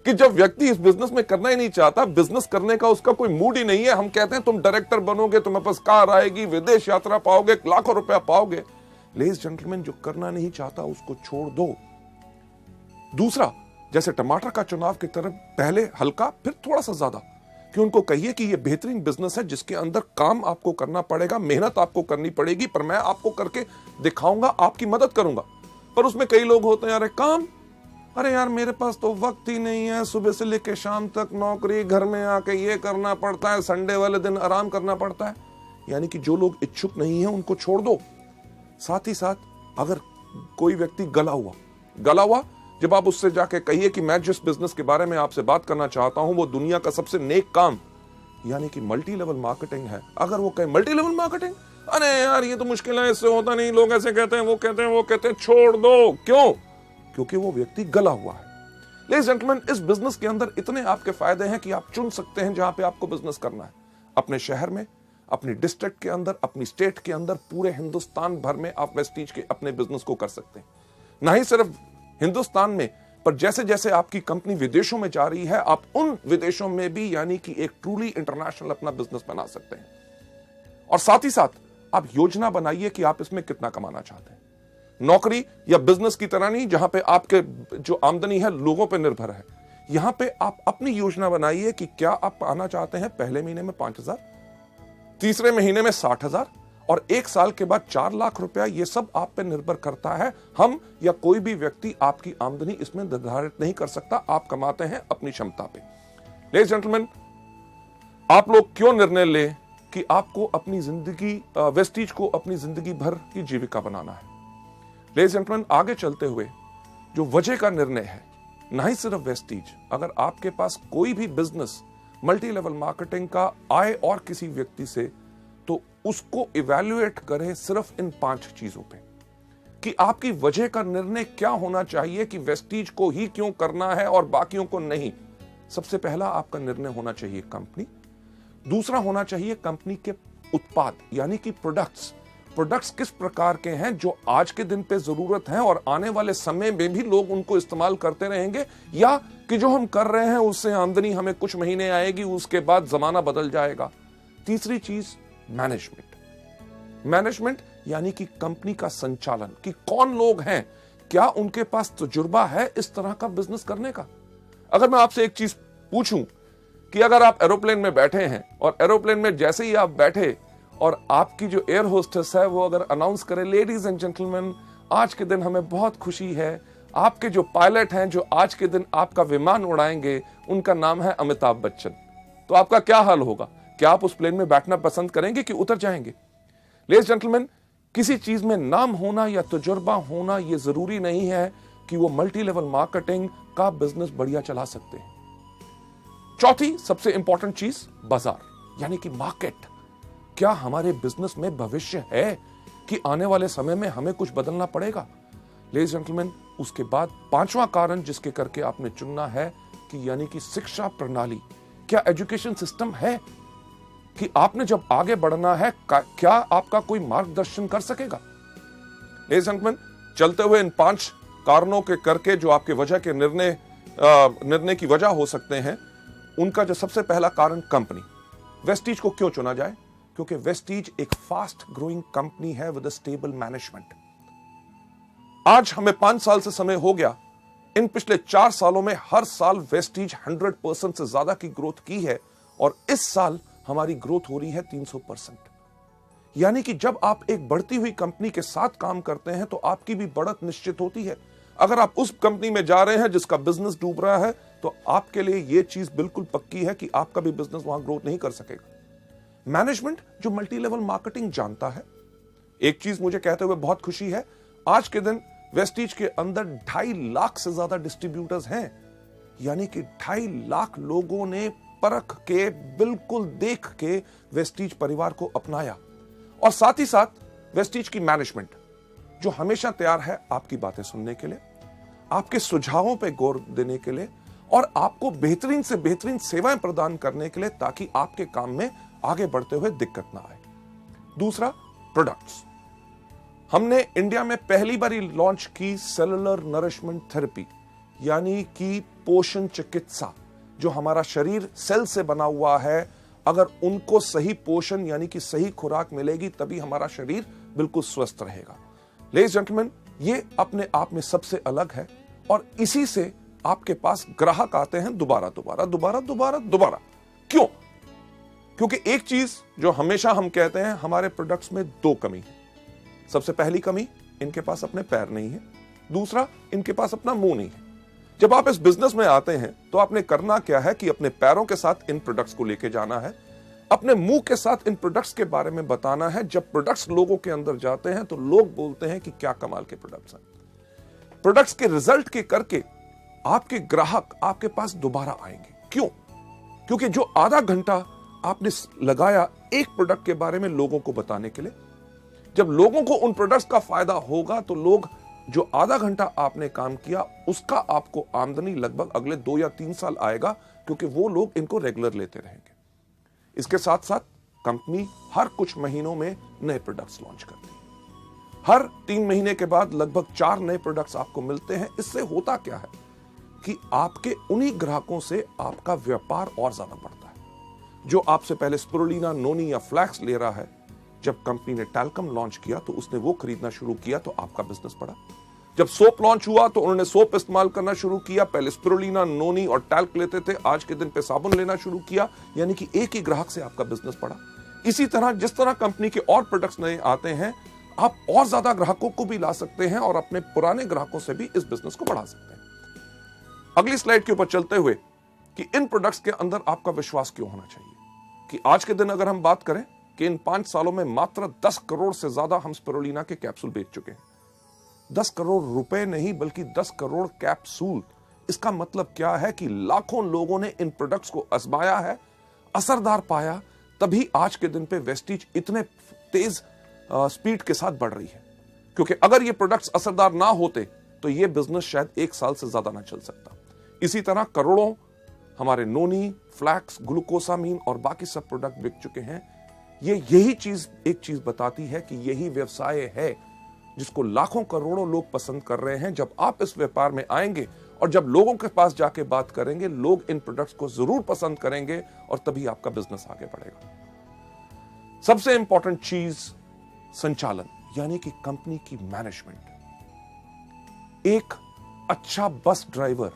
कि जब व्यक्ति इस बिजनेस में करना ही नहीं चाहता, बिजनेस करने का उसका कोई मूड ही नहीं है, हम कहते हैं तुम डायरेक्टर बनोगे, तुम्हारे पास कार आएगी, विदेश यात्रा पाओगे, लाखों रुपया पाओगे। लेडीज जेंटलमैन, जो करना नहीं चाहता उसको छोड़ दो। दूसरा, जैसे टमाटर का चुनाव की तरफ, पहले हल्का फिर थोड़ा सा ज्यादा, कि उनको कहिए कि ये बेहतरीन बिजनेस है जिसके अंदर काम आपको करना पड़ेगा, मेहनत आपको करनी पड़ेगी, पर मैं आपको करके दिखाऊंगा, आपकी मदद करूंगा। पर उसमें कई लोग होते हैं, अरे काम, अरे यार मेरे पास तो वक्त ही नहीं है, सुबह से लेकर शाम तक नौकरी, घर में आके ये करना पड़ता है, संडे वाले दिन आराम करना पड़ता है। यानी कि जो लोग इच्छुक नहीं है उनको छोड़ दो। साथ ही साथ अगर कोई व्यक्ति गला हुआ, जब आप उससे जाके कहिए कि मैं जिस बिजनेस के बारे में आपसे बात करना चाहता हूं वो दुनिया का सबसे नेक काम यानी कि मल्टी लेवल मार्केटिंग है। अगर वो कहे मल्टी लेवल मार्केटिंग, अरे यार ये तो मुश्किल है, इससे होता नहीं, लोग ऐसे कहते हैं, वो कहते हैं, छोड़ दो। क्यों? क्योंकि वो व्यक्ति गला हुआ है। लेडीज जेंटलमैन, इस बिजनेस के अंदर इतने आपके फायदे हैं कि आप चुन सकते हैं जहां पे आपको बिजनेस करना है। अपने शहर में, अपनी डिस्ट्रिक्ट के अंदर, अपनी स्टेट के अंदर, पूरे हिंदुस्तान भर में आप वेस्टीज के अपने बिजनेस को कर सकते हैं। ना ही सिर्फ हिंदुस्तान में, पर जैसे जैसे आपकी कंपनी विदेशों में जा रही है, आप उन विदेशों में भी यानी कि एक ट्रूली इंटरनेशनल अपना बिजनेस बना सकते हैं। और साथ ही साथ आप योजना बनाइए कि आप इसमें कितना कमाना चाहते हैं। नौकरी या बिजनेस की तरह नहीं जहां पे आपके जो आमदनी है लोगों पे निर्भर है। यहां पे आप अपनी योजना बनाइए कि क्या आप पाना चाहते हैं पहले महीने में 5,000, तीसरे महीने में 60,000 और 1 साल के बाद 4 लाख रुपया। ये सब आप पे निर्भर करता है। हम या कोई भी व्यक्ति आपकी आमदनी इसमें निर्धारित नहीं कर सकता। आप कमाते हैं अपनी क्षमता पे। लेडीज जेंटलमैन, आप लोग क्यों निर्णय लें कि आपको अपनी जिंदगी, वेस्टीज को अपनी जिंदगी भर की जीविका बनाना है। लेडीज जेंटलमैन, आगे चलते हुए जो वजह का निर्णय है, ना ही सिर्फ वेस्टीज, अगर आपके पास कोई भी बिजनेस मल्टी लेवल मार्केटिंग का आए और किसी व्यक्ति से, तो उसको इवैल्यूएट करें सिर्फ इन 5 चीजों पे कि आपकी वजह का निर्णय क्या होना चाहिए कि वेस्टीज को ही क्यों करना है और बाकियों को नहीं। सबसे पहला आपका निर्णय होना चाहिए कंपनी। दूसरा होना चाहिए कंपनी के उत्पाद यानी कि प्रोडक्ट्स किस प्रकार के हैं जो आज के दिन पे जरूरत है और आने वाले समय में भी लोग उनको इस्तेमाल करते रहेंगे, या कि जो हम कर रहे हैं उससे आमदनी हमें कुछ महीने आएगी, उसके बाद जमाना बदल जाएगा। तीसरी चीज मैनेजमेंट यानी कि कंपनी का संचालन, कि कौन लोग हैं, क्या उनके पास तजुर्बा है इस तरह का बिजनेस करने का। अगर मैं आपसे एक चीज पूछूं कि अगर आप एरोप्लेन में बैठे हैं और एरोप्लेन में जैसे ही आप बैठे और आपकी जो एयर होस्टेस है वो अगर अनाउंस करे, लेडीज एंड जेंटलमैन, आज के दिन हमें बहुत खुशी है, आपके जो पायलट हैं जो आज के दिन आपका विमान उड़ाएंगे उनका नाम है अमिताभ बच्चन, तो आपका क्या हाल होगा? क्या आप उस प्लेन में बैठना पसंद करेंगे कि उतर जाएंगे? लेडीज जेंटलमैन, किसी चीज में नाम होना या तजुर्बा होना यह जरूरी नहीं है कि वो मल्टी लेवल मार्केटिंग का बिजनेस बढ़िया चला सकते हैं। चौथी सबसे इंपॉर्टेंट चीज, बाजार यानी कि मार्केट। क्या हमारे बिजनेस में भविष्य है कि आने वाले समय में हमें कुछ बदलना पड़ेगा? लेडीज जेंटलमैन, उसके बाद 5वां कारण जिसके करके आपने चुनना है कि यानी कि शिक्षा प्रणाली। क्या एजुकेशन सिस्टम है कि आपने जब आगे बढ़ना है क्या आपका कोई मार्गदर्शन कर सकेगा? लेडीज जेंटलमैन, चलते हुए इन 5 कारणों के करके जो आपके वजह के निर्णय की वजह हो सकते हैं, उनका जो सबसे पहला कारण कंपनी। वेस्टीज को क्यों चुना जाए? क्योंकि वेस्टीज एक फास्ट ग्रोइंग कंपनी है विद अ स्टेबल मैनेजमेंट। आज हमें 5 साल से समय हो गया, इन पिछले 4 सालों में हर साल वेस्टीज 100% से ज्यादा की ग्रोथ की है और इस साल हमारी ग्रोथ हो रही है 300%। यानी कि जब आप एक बढ़ती हुई कंपनी के साथ काम करते हैं तो आपकी भी बढ़त निश्चित होती है। अगर आप उस कंपनी में जा रहे हैं जिसका बिजनेस डूब रहा है तो आपके लिए यह चीज बिल्कुल पक्की है कि आपका भी बिजनेस वहां ग्रोथ नहीं कर सकेगा। मैनेजमेंट जो मल्टी लेवल मार्केटिंग जानता है, एक चीज मुझे कहते हुए बहुत खुशी है, आज के दिन वेस्टीज के अंदर 2.5 लाख से ज्यादा डिस्ट्रीब्यूटर्स हैं। यानी कि 2.5 लाख लोगों ने परख के, बिल्कुल देख के वेस्टीज परिवार को अपनाया। और साथ ही साथ वेस्टीज की मैनेजमेंट जो हमेशा तैयार है आपकी बातें सुनने के लिए, आपके सुझावों पे गौर देने के लिए और आपको बेहतरीन से बेहतरीन सेवाएं प्रदान करने के लिए, ताकि आपके काम में आगे बढ़ते हुए दिक्कत ना आए। दूसरा, प्रोडक्ट्स। हमने इंडिया में पहली बार लॉन्च की सेलुलर नरिशमेंट थेरेपी, यानी कि पोषण चिकित्सा। जो हमारा शरीर सेल से बना हुआ है, अगर उनको सही पोषण यानी कि सही खुराक मिलेगी, तभी हमारा शरीर बिल्कुल स्वस्थ रहेगा। लेडीज जेंटलमैन, ये अपने आप में सबसे अलग है, और इसी से आपके पास ग्राहक आते हैं दोबारा दोबारा दोबारा दोबारा दोबारा। क्यों? क्योंकि एक चीज जो हमेशा हम कहते हैं, हमारे प्रोडक्ट्स में दो कमी है। सबसे पहली कमी, इनके पास अपने पैर नहीं है। दूसरा, इनके पास अपना मुंह नहीं है। जब आप इस बिजनेस में आते हैं तो आपने करना क्या है कि अपने पैरों के साथ इन प्रोडक्ट्स को लेके जाना है, अपने मुंह के साथ इन प्रोडक्ट्स के बारे में बताना है। जब प्रोडक्ट्स लोगों के अंदर जाते हैं तो लोग बोलते हैं कि क्या कमाल के प्रोडक्ट्स हैं। प्रोडक्ट्स के रिजल्ट के करके आपके ग्राहक आपके पास दोबारा आएंगे। क्यों? क्योंकि जो आधा घंटा आपने लगाया एक प्रोडक्ट के बारे में लोगों को बताने के लिए, जब लोगों को उन प्रोडक्ट्स का फायदा होगा तो लोग जो आधा घंटा आपने काम किया उसका आपको आमदनी लगभग अगले 2 या 3 साल आएगा, क्योंकि वो लोग इनको रेगुलर लेते रहेंगे। इसके साथ साथ कंपनी हर कुछ महीनों में नए प्रोडक्ट्स लॉन्च करती है। हर 3 महीने के बाद लगभग 4 नए प्रोडक्ट्स आपको मिलते हैं। इससे होता क्या है कि आपके उन्हीं ग्राहकों से आपका व्यापार और ज्यादा बढ़ता है। जो आपसे पहले स्पिरुलिना, नोनी या फ्लैक्स ले रहा है, जब कंपनी ने टैल्कम लॉन्च किया तो उसने वो खरीदना शुरू किया, तो आपका बिजनेस बढ़ा। जब सोप लॉन्च हुआ तो उन्होंने सोप इस्तेमाल करना शुरू किया। पहले स्पिरुलिना, नोनी और टैल्क लेते थे, आज के दिन पे साबुन लेना शुरू किया, यानी कि एक ही ग्राहक से आपका बिजनेस बढ़ा। इसी तरह जिस तरह कंपनी के और प्रोडक्ट्स नए आते हैं, आप और ज्यादा ग्राहकों को भी ला सकते हैं और अपने पुराने ग्राहकों से भी इस बिजनेस को बढ़ा सकते हैं। अगली स्लाइड के ऊपर चलते हुए कि इन प्रोडक्ट्स के अंदर आपका विश्वास क्यों होना चाहिए, कि आज के दिन अगर हम बात करें कि इन 5 सालों में मात्र 10 करोड़ से ज्यादा हम स्पिरुलिना के कैप्सूल बेच चुके हैं। 10 करोड़ रुपए नहीं, बल्कि 10 करोड़ कैप्सूल। इसका मतलब क्या है कि लाखों लोगों ने इन प्रोडक्ट्स को आजमाया है, असरदार पाया, तभी आज के दिन पे वेस्टीज इतने तेज स्पीड के साथ बढ़ रही है। क्योंकि अगर ये प्रोडक्ट्स असरदार ना होते तो ये बिजनेस शायद 1 साल से ज्यादा ना चल सकता। इसी तरह करोड़ों हमारे नोनी, फ्लैक्स, ग्लूकोसामीन और बाकी सब प्रोडक्ट बिक चुके हैं। यही चीज एक चीज बताती है कि यही व्यवसाय है जिसको लाखों करोड़ों लोग पसंद कर रहे हैं। जब आप इस व्यापार में आएंगे और जब लोगों के पास जाके बात करेंगे, लोग इन प्रोडक्ट्स को जरूर पसंद करेंगे और तभी आपका बिजनेस आगे बढ़ेगा। सबसे इंपॉर्टेंट चीज संचालन, यानी कि कंपनी की मैनेजमेंट। एक अच्छा बस ड्राइवर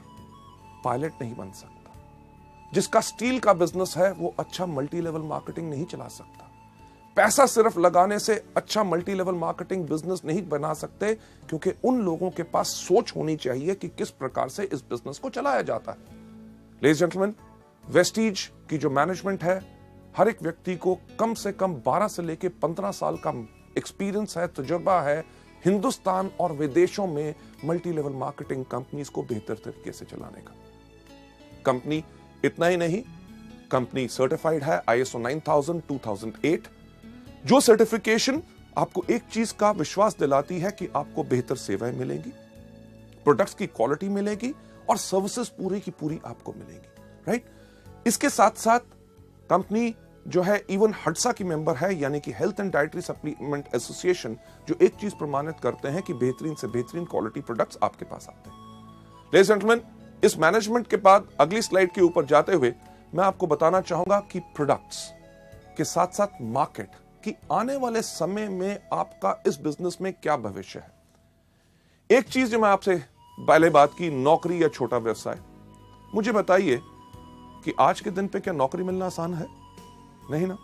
पायलट नहीं बन सकता। जिसका स्टील का बिजनेस है वो अच्छा मल्टी लेवल मार्केटिंग नहीं चला सकता। पैसा सिर्फ लगाने से अच्छा मल्टी लेवल मार्केटिंग बिजनेस नहीं बना सकते, क्योंकि उन लोगों के पास सोच होनी चाहिए कि किस प्रकार से इस बिजनेस को चलाया जाता है। लेडीज जेंटलमैन, वेस्टीज की जो मैनेजमेंट है, हर एक व्यक्ति को कम से कम 12 से लेकर 15 साल का एक्सपीरियंस है, तजुर्बा है हिंदुस्तान और विदेशों में मल्टी लेवल मार्केटिंग कंपनीज को बेहतर तरीके से चलाने का। कंपनी इतना ही नहीं, कंपनी सर्टिफाइड है ISO 9000 2008, जो सर्टिफिकेशन आपको एक चीज का विश्वास दिलाती है कि आपको बेहतर सेवाएं मिलेंगी, प्रोडक्ट्स की क्वालिटी मिलेगी और सर्विसेज पूरी की पूरी आपको मिलेंगी, राइट। इसके साथ साथ कंपनी जो है इवन हडसा की मेंबर है, यानी कि health and dietary supplement association, जो एक चीज प्रमाणित करते हैं कि बेहतरीन से बेहतरीन क्वालिटी प्रोडक्ट्स आपके पास आते हैं। लेडीज एंड जेंटलमैन, इस मैनेजमेंट के बाद अगली स्लाइड के ऊपर जाते हुए मैं आपको बताना चाहूंगा कि प्रोडक्ट्स के साथ साथ मार्केट कि आने वाले समय में आपका इस बिजनेस में क्या भविष्य है। एक चीज जो मैं आपसे पहले बात की, नौकरी या छोटा व्यवसाय। मुझे बताइए कि आज के दिन पे क्या नौकरी मिलना आसान है? नहीं ना।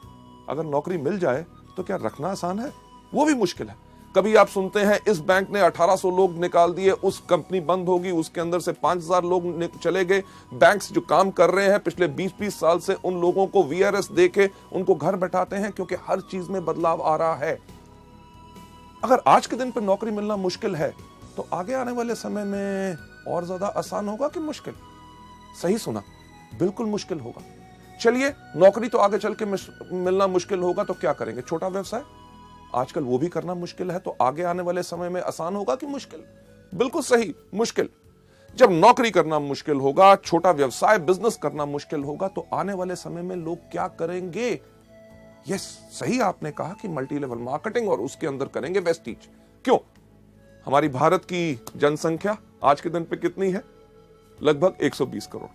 अगर नौकरी मिल जाए तो क्या रखना आसान है? वो भी मुश्किल है। कभी आप सुनते हैं इस बैंक ने 1800 लोग निकाल दिए, उस कंपनी बंद होगी, उसके अंदर से 5000 लोग चले गए। बैंक्स जो काम कर रहे हैं पिछले 20-20 साल से, उन लोगों को VRS देके उनको घर बैठाते हैं, क्योंकि हर चीज में बदलाव आ रहा है। अगर आज के दिन पर नौकरी मिलना मुश्किल है तो आगे आने वाले समय में और ज्यादा आसान होगा कि मुश्किल? सही सुना, बिल्कुल मुश्किल होगा। चलिए, नौकरी तो आगे चल के मिलना मुश्किल होगा तो क्या करेंगे? छोटा व्यवसाय आजकल वो भी करना मुश्किल है, तो आगे आने वाले समय में आसान होगा कि मुश्किल? बिल्कुल सही, मुश्किल। जब नौकरी करना मुश्किल होगा, छोटा व्यवसाय बिजनेस करना मुश्किल होगा, तो आने वाले समय में लोग क्या करेंगे? यस, सही आपने कहा कि मल्टी लेवल मार्केटिंग और उसके अंदर करेंगे वेस्टीज। क्यों? हमारी भारत की जनसंख्या आज के दिन पे कितनी है? लगभग 120 करोड़।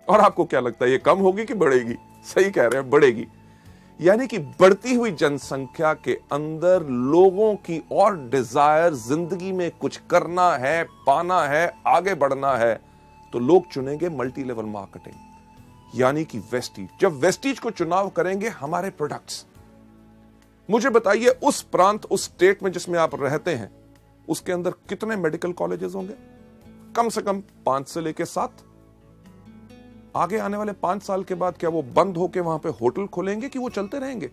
और आपको क्या लगता है ये कम होगी कि बढ़ेगी? सही कह रहे हैं, बढ़ेगी। यानी कि बढ़ती हुई जनसंख्या के अंदर लोगों की और डिजायर, जिंदगी में कुछ करना है, पाना है, आगे बढ़ना है, तो लोग चुनेंगे मल्टी लेवल मार्केटिंग यानी कि वेस्टीज। जब वेस्टीज को चुनाव करेंगे हमारे प्रोडक्ट्स, मुझे बताइए उस प्रांत, उस स्टेट में जिसमें आप रहते हैं, उसके अंदर कितने मेडिकल कॉलेजेस होंगे? कम से कम 5 से लेकर 7। आगे आने वाले 5 साल के बाद क्या वो बंद होकर वहां पे होटल खोलेंगे कि वो चलते रहेंगे?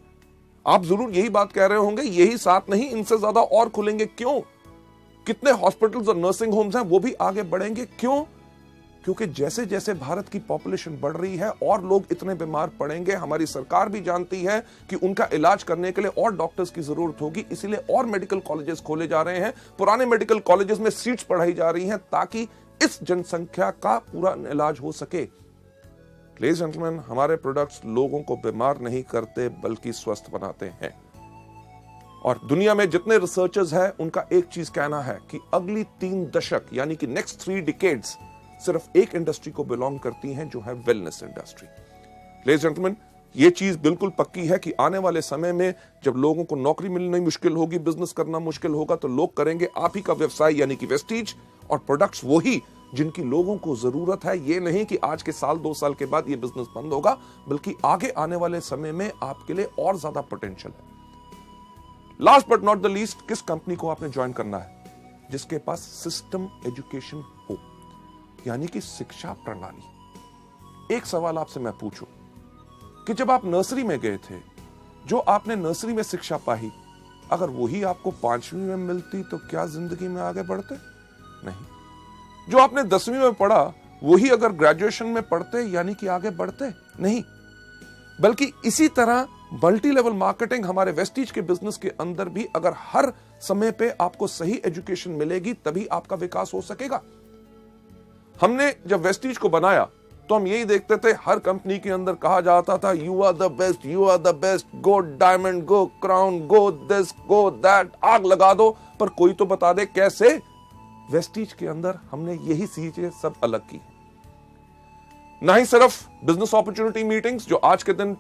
आप जरूर यही बात कह रहे होंगे, यही 7 नहीं, इनसे ज्यादा और खुलेंगे। क्यों? कितने हॉस्पिटल्स और नर्सिंग होम्स हैं वो भी आगे बढ़ेंगे। क्यों? क्योंकि जैसे जैसे भारत की पॉपुलेशन बढ़ रही है और लोग इतने बीमार पड़ेंगे, हमारी सरकार भी जानती है कि उनका इलाज करने के लिए और डॉक्टर्स की जरूरत होगी, इसीलिए और मेडिकल कॉलेजेस खोले जा रहे हैं। पुराने मेडिकल कॉलेजेस में सीट्स बढ़ाई जा रही हैं ताकि इस जनसंख्या का पूरा इलाज हो सके। लेडीज एंड जेंटलमैन, हमारे प्रोडक्ट्स लोगों को बीमार नहीं करते बल्कि स्वस्थ बनाते हैं। और दुनिया में जितने रिसर्चर्स हैं उनका एक चीज कहना है कि अगली 3 दशक यानी कि नेक्स्ट 3 डिकेड्स सिर्फ एक इंडस्ट्री को बिलोंग करती हैं, जो है wellness industry. Ladies and gentleman, ये चीज बिल्कुल पक्की है कि आने वाले समय में जब लोगों को नौकरी मिलनी मुश्किल होगी, बिजनेस करना मुश्किल होगा, तो लोग करेंगे आप ही का व्यवसाय यानी कि वेस्टीज, और प्रोडक्ट्स वही जिनकी लोगों को जरूरत है। ये नहीं कि आज के साल 2 साल के बाद ये बिजनेस बंद होगा, बल्कि आगे आने वाले समय में आपके लिए और ज्यादा पोटेंशियल है। Last but not the least, किस कंपनी को आपने ज्वाइन करना है? जिसके पास सिस्टम एजुकेशन हो, यानी कि शिक्षा प्रणाली। एक सवाल आपसे मैं पूछूं कि जब आप नर्सरी में गए थे, जो आपने नर्सरी में शिक्षा पाई, अगर वही आपको 5वीं में मिलती तो क्या जिंदगी में आगे बढ़ते? नहीं। जो आपने 10वीं में पढ़ा वही अगर ग्रेजुएशन में पढ़ते यानी कि आगे बढ़ते? नहीं। बल्कि इसी तरह मल्टी लेवल मार्केटिंग हमारे वेस्टीज के बिजनेस के अंदर भी अगर हर समय पे आपको सही एजुकेशन मिलेगी तभी आपका विकास हो सकेगा। हमने जब वेस्टीज को बनाया तो हम यही देखते थे, हर कंपनी के अंदर कहा जाता था you are the best, you are the best, go diamond, go crown, go this, go that, आग लगा दो, पर कोई तो बता दे कैसे। वेस्टीज के अंदर हमने यही चीजें सब अलग की। ना ही सिर्फ बिजनेस अपॉर्चुनिटी मीटिंग्स, जो आज के दिन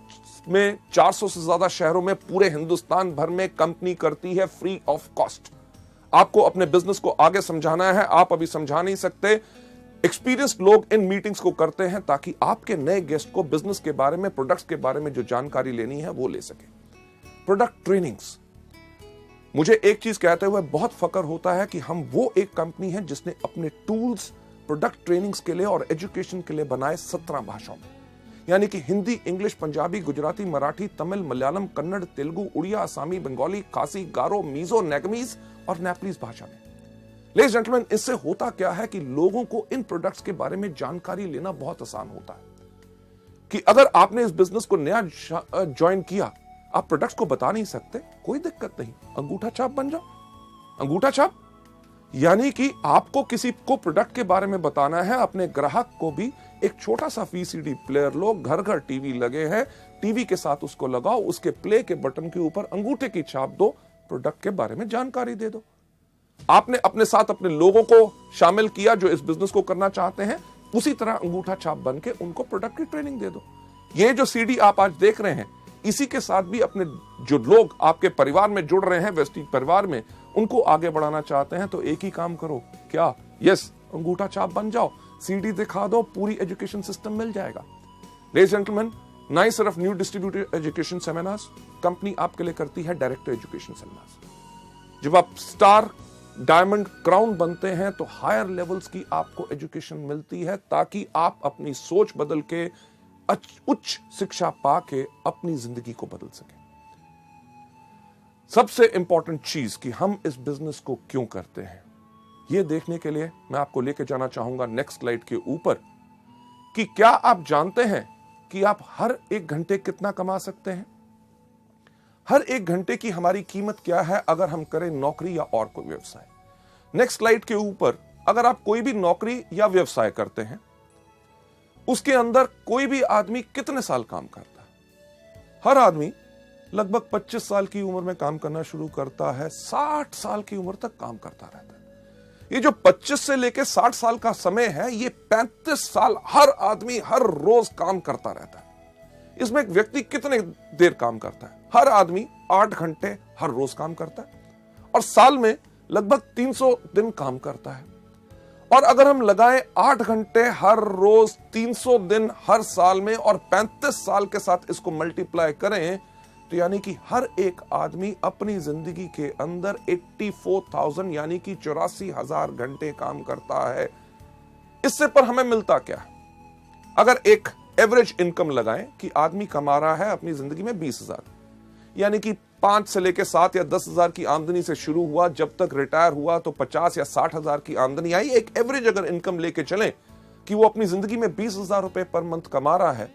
में 400 से ज्यादा शहरों में पूरे हिंदुस्तान भर में कंपनी करती है फ्री ऑफ कॉस्ट। आपको अपने बिजनेस को आगे समझाना है, आप अभी समझा नहीं सकते, एक्सपीरियंस्ड लोग इन मीटिंग्स को करते हैं ताकि आपके नए गेस्ट को बिजनेस के बारे में, प्रोडक्ट्स के बारे में जो जानकारी लेनी है वो ले सके। प्रोडक्ट ट्रेनिंग्स, मुझे एक चीज कहते हुए बहुत फक्र होता है कि हम वो एक कंपनी है जिसने अपने टूल्स प्रोडक्ट ट्रेनिंग्स के लिए और एजुकेशन के लिए बनाए 17 भाषाओं में, यानी कि हिंदी, इंग्लिश, पंजाबी, गुजराती, मराठी, तमिल, मलयालम, कन्नड़, तेलुगु, उड़िया, असमी, बंगाली, खासी, गारो, मीजो, नेगमीज और नेपलीज भाषा में। लेडीज एंड जेंटलमैन, इससे होता क्या है कि लोगों को इन प्रोडक्ट्स के बारे में जानकारी लेना बहुत आसान होता है कि अगर आपने इस बिजनेस को नया ज्वाइन किया, आप प्रोडक्ट्स को बता नहीं सकते, कोई दिक्कत नहीं, अंगूठा छाप बन जाओ। अंगूठा छाप यानी कि आपको किसी को प्रोडक्ट के बारे में बताना है, अपने ग्राहक को भी एक छोटा सा वीसीडी प्लेयर लो, घर घर टीवी लगे हैं, टीवी के साथ उसको लगाओ, उसके प्ले के बटन के ऊपर अंगूठे की छाप दो, प्रोडक्ट के बारे में जानकारी दे दो। आपने अपने साथ अपने लोगों को शामिल किया जो इस बिजनेस को करना चाहते हैं, उसी तरह अंगूठा छाप बन के उनको प्रोडक्ट की ट्रेनिंग दे दो। ये जो सीडी आप आज देख रहे हैं, इसी के साथ भी अपने जो लोग आपके परिवार में जुड़ रहे हैं, वेस्टीज परिवार में, उनको आगे बढ़ाना चाहते हैं, तो एक ही काम करो, क्या? यस, अंगूठा छाप बन जाओ, सीडी दिखा दो, पूरी एजुकेशन सिस्टम मिल जाएगा। लेडीज एंड जेंटलमैन, ना ही सिर्फ new distributor education seminars, company आपके लिए करती है डायरेक्ट एजुकेशन सेमिनार्स। जब आप स्टार, डायमंड, क्राउन बनते हैं तो हायर लेवल्स की आपको एजुकेशन मिलती है ताकि आप अपनी सोच बदल के, उच्च शिक्षा पाके अपनी जिंदगी को बदल सके। सबसे इंपॉर्टेंट चीज कि हम इस बिजनेस को क्यों करते हैं, यह देखने के लिए मैं आपको लेके जाना चाहूंगा नेक्स्ट स्लाइड के ऊपर कि क्या आप जानते हैं कि आप हर 1 घंटे कितना कमा सकते हैं? हर 1 घंटे की हमारी कीमत क्या है अगर हम करें नौकरी या और कोई व्यवसाय। नेक्स्ट स्लाइड के ऊपर अगर आप कोई भी नौकरी या व्यवसाय करते हैं, उसके अंदर कोई भी आदमी कितने साल काम करता है? हर आदमी लगभग 25 साल की उम्र में काम करना शुरू करता है, 60 साल की उम्र तक काम करता रहता है। ये जो 25 से लेकर 60 साल का समय है, ये 35 साल हर आदमी हर रोज काम करता रहता है। इसमें एक व्यक्ति कितने देर काम करता है? हर आदमी 8 घंटे हर रोज काम करता है और साल में लगभग 300 दिन काम करता है। और अगर हम लगाएं 8 घंटे हर रोज, 300 दिन हर साल में और 35 साल के साथ इसको मल्टीप्लाई करें, तो यानी कि हर एक आदमी अपनी जिंदगी के अंदर 84,000 यानी कि 84,000 घंटे काम करता है। इससे पर हमें मिलता क्या है? अगर एक एवरेज इनकम लगाएं कि आदमी कमा रहा है अपनी जिंदगी में 20,000, यानी कि 5 से लेकर 7 या 10,000 की आमदनी से शुरू हुआ, जब तक रिटायर हुआ तो 50 या 60,000 की आमदनी आई। एक एवरेज अगर इनकम लेके चलें कि वो अपनी जिंदगी में 20,000 रुपए पर मंथ कमा रहा है,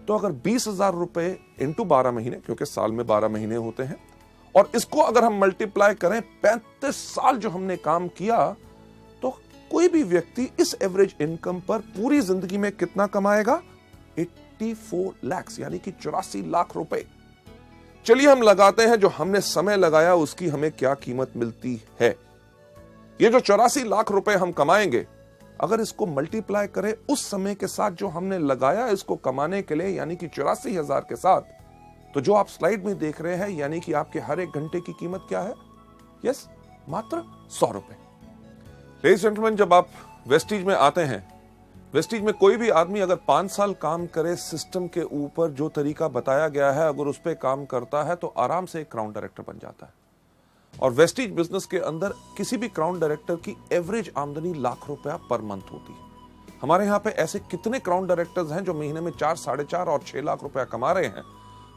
तो अगर 20,000 रुपए इंटू 12 महीने, क्योंकि साल में 12 महीने होते हैं, और इसको अगर हम मल्टीप्लाई करें 35 साल जो हमने काम किया, तो कोई भी व्यक्ति इस एवरेज इनकम पर पूरी जिंदगी में कितना कमाएगा? 84 लाख यानी कि 84 लाख रुपए। चलिए हम लगाते हैं जो हमने समय लगाया उसकी हमें क्या कीमत मिलती है। ये जो 84 लाख रुपए हम कमाएंगे, अगर इसको मल्टीप्लाई करें उस समय के साथ जो हमने लगाया इसको कमाने के लिए, यानी कि 84,000 के साथ, तो जो आप स्लाइड में देख रहे हैं, यानी कि आपके हर एक घंटे की कीमत क्या है? यस, मात्र 100 रुपए। लेडीज जेंटलमैन, जब आप वेस्टीज में आते हैं, वेस्टीज में कोई भी आदमी अगर 5 साल काम करे सिस्टम के ऊपर जो तरीका बताया गया है, अगर उस पर काम करता है तो आराम से एक क्राउन डायरेक्टर बन जाता है। और वेस्टीज बिजनेस के अंदर किसी भी क्राउन डायरेक्टर की एवरेज आमदनी लाख रुपया पर मंथ होती है। हमारे यहाँ पे ऐसे कितने क्राउन डायरेक्टर्स हैं जो महीने में 4, 4.5 और 6 लाख रुपया कमा रहे हैं।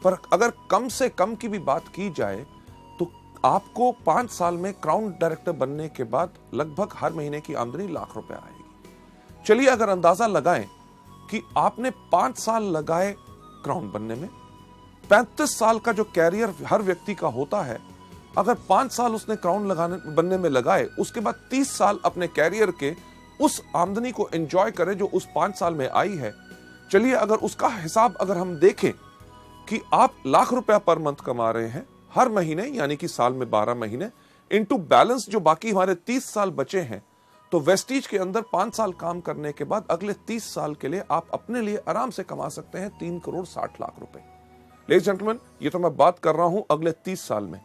पर अगर कम से कम की भी बात की जाए तो आपको 5 साल में क्राउन डायरेक्टर बनने के बाद लगभग हर महीने की आमदनी लाख रुपया आएगी। चलिए अगर अंदाजा लगाएं कि आपने 5 साल लगाए क्राउन बनने में, 35 साल का जो कैरियर हर व्यक्ति का होता है, अगर 5 साल उसने क्राउन बनने में लगाए, उसके बाद 30 साल अपने कैरियर के उस आमदनी को एंजॉय करे जो उस 5 साल में आई है। चलिए अगर उसका हिसाब अगर हम देखें कि आप लाख रुपया पर मंथ कमा रहे हैं हर महीने, यानी कि साल में 12 महीने, इनटू बैलेंस जो बाकी हमारे 30 साल बचे हैं, तो वेस्टीज के अंदर 5 साल काम करने के बाद अगले 30 साल के लिए आप अपने लिए आराम से कमा सकते हैं 3 करोड़ 60 लाख रुपए। लेडीज जेंटलमैन, ये तो मैं बात कर रहा हूं अगले 30 साल में।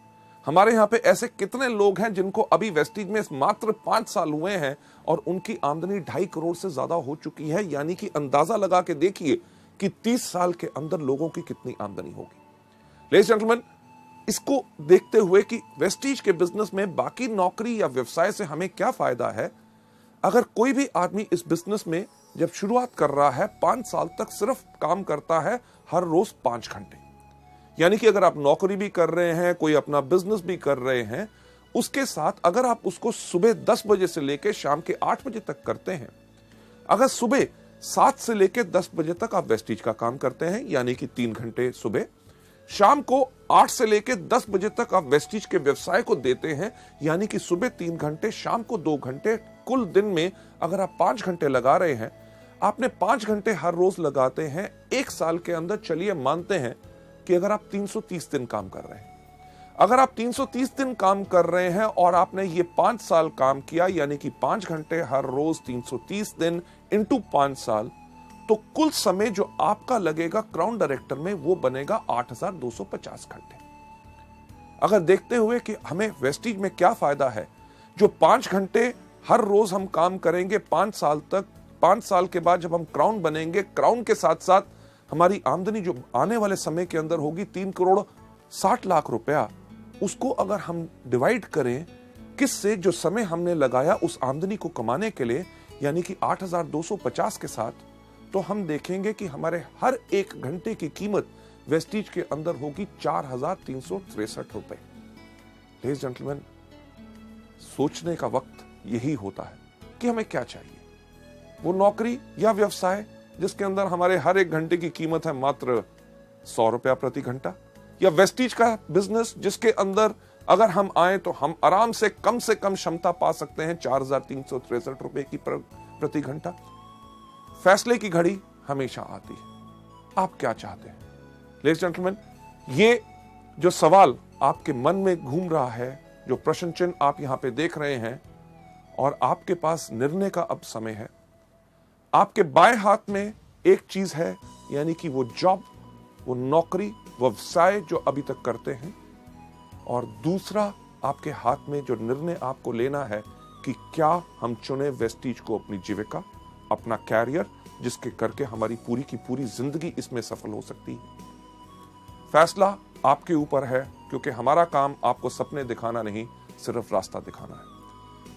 हमारे यहाँ पे ऐसे कितने लोग हैं जिनको अभी वेस्टीज में मात्र 5 साल हुए हैं और उनकी आमदनी 2.5 करोड़ से ज्यादा हो चुकी है। यानी कि अंदाजा लगा के देखिए कि 30 साल के अंदर लोगों की कितनी आमदनी होगी। लेडीज जेंटलमैन, इसको देखते हुए कि वेस्टीज के बिजनेस में बाकी नौकरी या व्यवसाय से हमें क्या फायदा है, अगर कोई भी आदमी इस बिजनेस में जब शुरुआत कर रहा है 5 साल तक सिर्फ काम करता है हर रोज 5 घंटे, यानी कि अगर आप नौकरी भी कर रहे हैं, कोई अपना बिजनेस भी कर रहे हैं, उसके साथ अगर आप उसको सुबह 10 बजे से लेकर शाम के 8 बजे तक करते हैं, अगर सुबह 7 से लेकर 10 बजे तक आप वेस्टीज का काम करते हैं, यानी कि 3 घंटे सुबह, शाम को 8 से लेकर 10 बजे तक आप वेस्टीज के व्यवसाय को देते हैं, यानी कि सुबह 3 घंटे, शाम को 2 घंटे, कुल दिन में अगर आप 5 घंटे लगा रहे हैं, आपने 5 घंटे हर रोज लगाते हैं, 1 साल के अंदर चलिए मानते हैं कि अगर आप 330 दिन काम कर रहे हैं, अगर आप 330 दिन काम कर रहे हैं और आपने ये 5 साल काम किया, यानी कि 5 घंटे हर रोज 330 दिन इंटू 5 साल, तो कुल समय जो आपका लगेगा क्राउन डायरेक्टर में वो बनेगा 8,250 घंटे। अगर देखते हुए कि हमें वेस्टीज में क्या फायदा है, जो 5 घंटे हर रोज हम काम करेंगे 5 साल तक, 5 साल के बाद जब हम क्राउन बनेंगे, क्राउन के साथ साथ हमारी आमदनी जो आने वाले समय के अंदर होगी 3 करोड़ 60 लाख रुपया, उसको अगर हम डिवाइड करें किससे, जो समय हमने लगाया उस आमदनी को कमाने के लिए, यानी कि 8,250 के साथ, तो हम देखेंगे कि हमारे हर एक घंटे की कीमत वेस्टीज के अंदर होगी 4,363 रुपए। लेडीज जेंटलमैन, सोचने का वक्त यही होता है कि हमें क्या चाहिए। वो नौकरी या व्यवसाय जिसके अंदर हमारे हर एक घंटे की कीमत है मात्र 100 रुपया प्रति घंटा, या वेस्टीज का बिजनेस जिसके अंदर अगर हम आए तो हम आराम से कम क्षमता पा सकते हैं 4,363 रुपए की प्रति घंटा। फैसले की घड़ी हमेशा आती है। आप क्या चाहते हैं? लेडीज जेंटलमैन, ये जो सवाल आपके मन में घूम रहा है, जो प्रश्न चिन्ह आप यहां पे देख रहे हैं, और आपके पास निर्णय का अब समय है। आपके बाएं हाथ में एक चीज है, यानी कि वो जॉब, वो नौकरी, व्यवसाय जो अभी तक करते हैं, और दूसरा आपके हाथ में जो निर्णय आपको लेना है कि क्या हम चुने वेस्टीज को अपनी जीविका, अपना कैरियर, जिसके करके हमारी पूरी की पूरी जिंदगी इसमें सफल हो सकती है। फैसला आपके ऊपर है, क्योंकि हमारा काम आपको सपने दिखाना नहीं, सिर्फ रास्ता दिखाना है।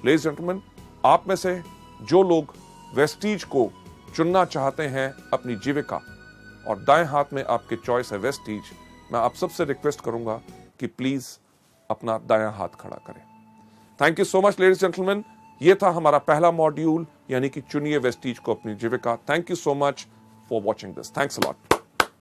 लेडीज जेंटलमैन, आप में से जो लोग वेस्टीज को चुनना चाहते हैं अपनी जीविका, और दाएं हाथ में आपके चॉइस है वेस्टीज, मैं आप सबसे रिक्वेस्ट करूंगा कि प्लीज अपना दायां हाथ खड़ा करें। Thank you so much ladies gentleman. ये था हमारा पहला मॉड्यूल, यानी कि चुनिए वेस्टीज को अपनी जीविका। Thank you so much for watching this. Thanks a lot.